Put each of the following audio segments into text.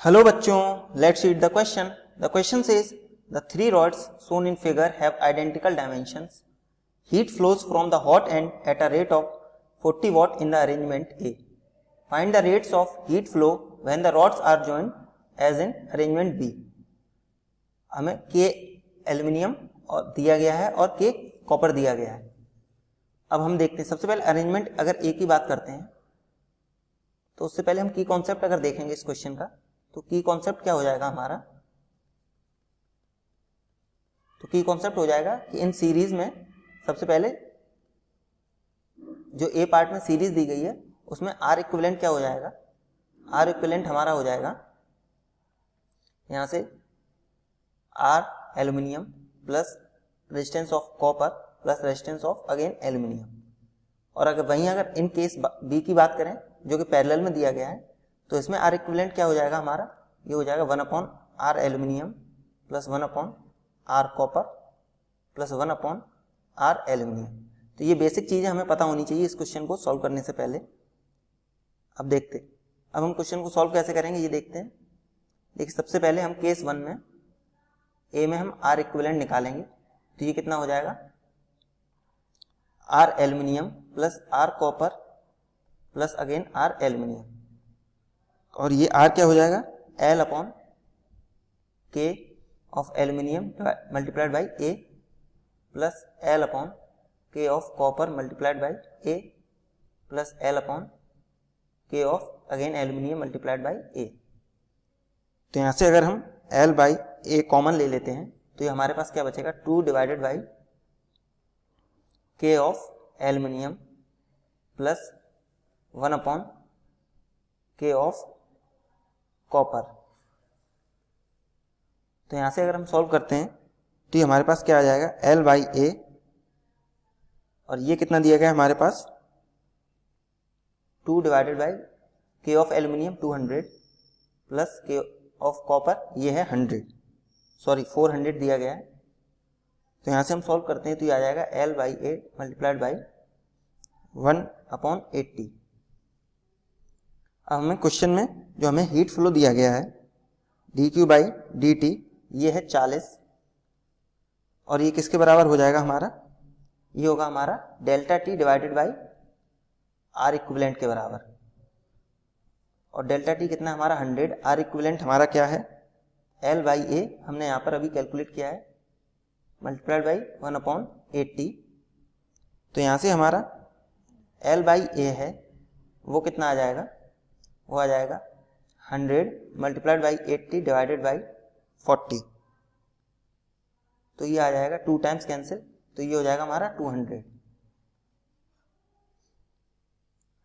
Hello बच्चों, let's read the question. The question says the three rods shown in figure have identical dimensions. Heat flows from the hot end at a rate of 40 watt in the arrangement A. Find the rates of heat flow when the rods are joined as in arrangement B. हमें K aluminium दिया गया है और K copper दिया गया है. अब हम देखते हैं, सबसे पहले अरेंजमेंट अगर A की बात करते हैं तो उससे पहले हम की कॉन्सेप्ट अगर देखेंगे इस क्वेश्चन का, तो की कॉन्सेप्ट क्या हो जाएगा हमारा. तो की कॉन्सेप्ट हो जाएगा कि इन सीरीज में सबसे पहले जो ए पार्ट में सीरीज दी गई है उसमें आर इक्विवेलेंट क्या हो जाएगा. आर इक्विवेलेंट हमारा हो जाएगा यहां से R aluminium plus resistance of copper plus resistance of again aluminium. और अगर इन केस बी की बात करें जो कि पैरेलल में दिया गया है, तो इसमें आर इक्विवेलेंट क्या हो जाएगा हमारा, ये हो जाएगा 1/r aluminium plus 1/r copper plus 1/r aluminium. तो ये बेसिक चीजें हमें पता होनी चाहिए इस क्वेश्चन को सॉल्व करने से पहले. अब देखते, अब हम क्वेश्चन को सॉल्व कैसे करेंगे ये देखते हैं. देखिए, सबसे पहले हम केस 1 में ए में हम आर इक्विवेलेंट निकालेंगे. तो ये कितना हो जाएगा, R aluminium plus R copper plus again R aluminium. और ये आर क्या हो जाएगा, L upon K of aluminium multiplied by A plus L upon K of copper multiplied by A plus L upon K of again aluminium multiplied by A. तो यहां से अगर हम एल बाई ए कॉमन ले लेते हैं तो ये हमारे पास क्या बचेगा, 2 डिवाइडेड बाई के of aluminium plus 1 upon K of copper. तो यहां से अगर हम सॉल्व करते हैं तो ये हमारे पास क्या आ जाएगा, एल बाई ए, और ये कितना दिया गया है हमारे पास 2 डिवाइडेड बाई के of aluminium 200 plus K of copper ये है 400 दिया गया है. तो यहां से हम सॉल्व करते हैं तो ये आ जाएगा L by A multiplied by 1/80. अब हमें क्वेश्चन में जो हमें हीट फ्लो दिया गया है D Q by D T ये है 40, और ये किसके बराबर हो जाएगा हमारा, ये होगा हमारा delta T divided by R equivalent के बराबर. और डेल्टा टी कितना हमारा 100, आर इक्विवेलेंट हमारा क्या है एल बाई ए, हमने यहाँ पर अभी कैलकुलेट किया है मल्टीप्लाइड बाई 1/80. तो यहाँ से हमारा एल बाई ए है वो कितना आ जाएगा, वो आ जाएगा 100 मल्टीप्लाइड बाई 80 डिवाइडेड बाई 40. तो ये आ जाएगा 2 टाइम्स कैंसिल, तो ये हो जाएगा हमारा 200.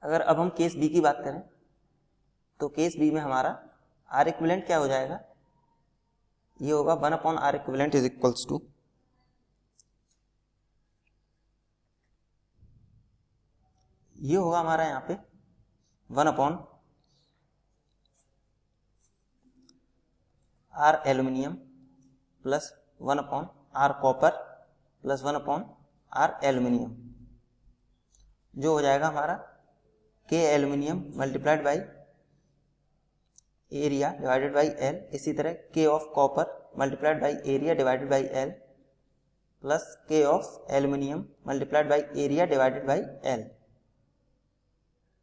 अगर अब हम केस बी की बात करें तो केस बी में हमारा आर इक्विवेलेंट क्या हो जाएगा, ये होगा 1/r equivalent is equals to ये होगा हमारा यहाँ पे 1/r aluminium plus 1/r copper plus 1/r aluminium, जो हो जाएगा हमारा K aluminium multiplied by area divided by L. इसी तरह K of copper multiplied by area divided by L plus K of aluminium multiplied by area divided by L.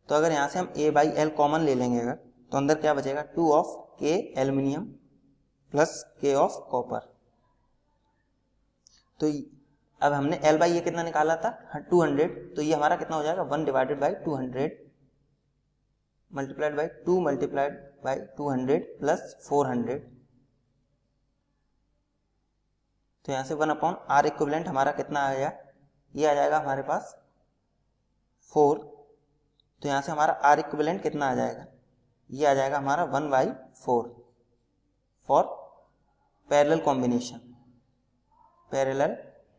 तो अगर यहाँ से हम ए बाई एल कॉमन ले लेंगे अगर, तो अंदर क्या बचेगा, 2 ऑफ के aluminium plus K of copper. तो अब हमने एल बाई ए कितना निकाला था 200, तो ये हमारा कितना हो जाएगा 1 divided by 200 multiplied by 2 multiplied by 200 plus 400. तो यहाँ से 1/r इक्विवेलेंट हमारा कितना आ गया, ये आ जाएगा हमारे पास 4. तो यहाँ से हमारा आर इक्विवेलेंट कितना आ जाएगा, ये आ जाएगा हमारा 1/4 फॉर पैरेलल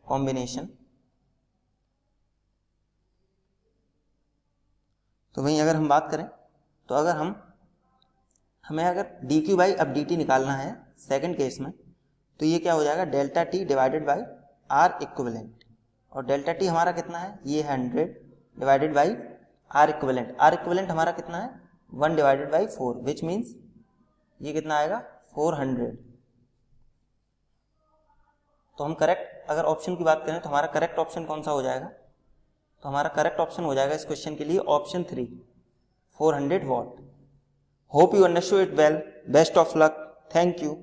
कॉम्बिनेशन. तो वहीं अगर हम बात करें तो अगर हमें अगर डी क्यू बाई अब डी टी निकालना है सेकंड केस में, तो ये क्या हो जाएगा delta T divided by R equivalent. और डेल्टा टी हमारा कितना है, ये 100 divided by R equivalent. R equivalent हमारा कितना है 1/4, विच मीन्स ये कितना आएगा 400। तो हम करेक्ट अगर ऑप्शन की बात करें तो हमारा करेक्ट ऑप्शन कौन सा हो जाएगा, तो हमारा करेक्ट ऑप्शन हो जाएगा इस क्वेश्चन के लिए option 3 400 what. Hope you understood it well, best of luck, thank you.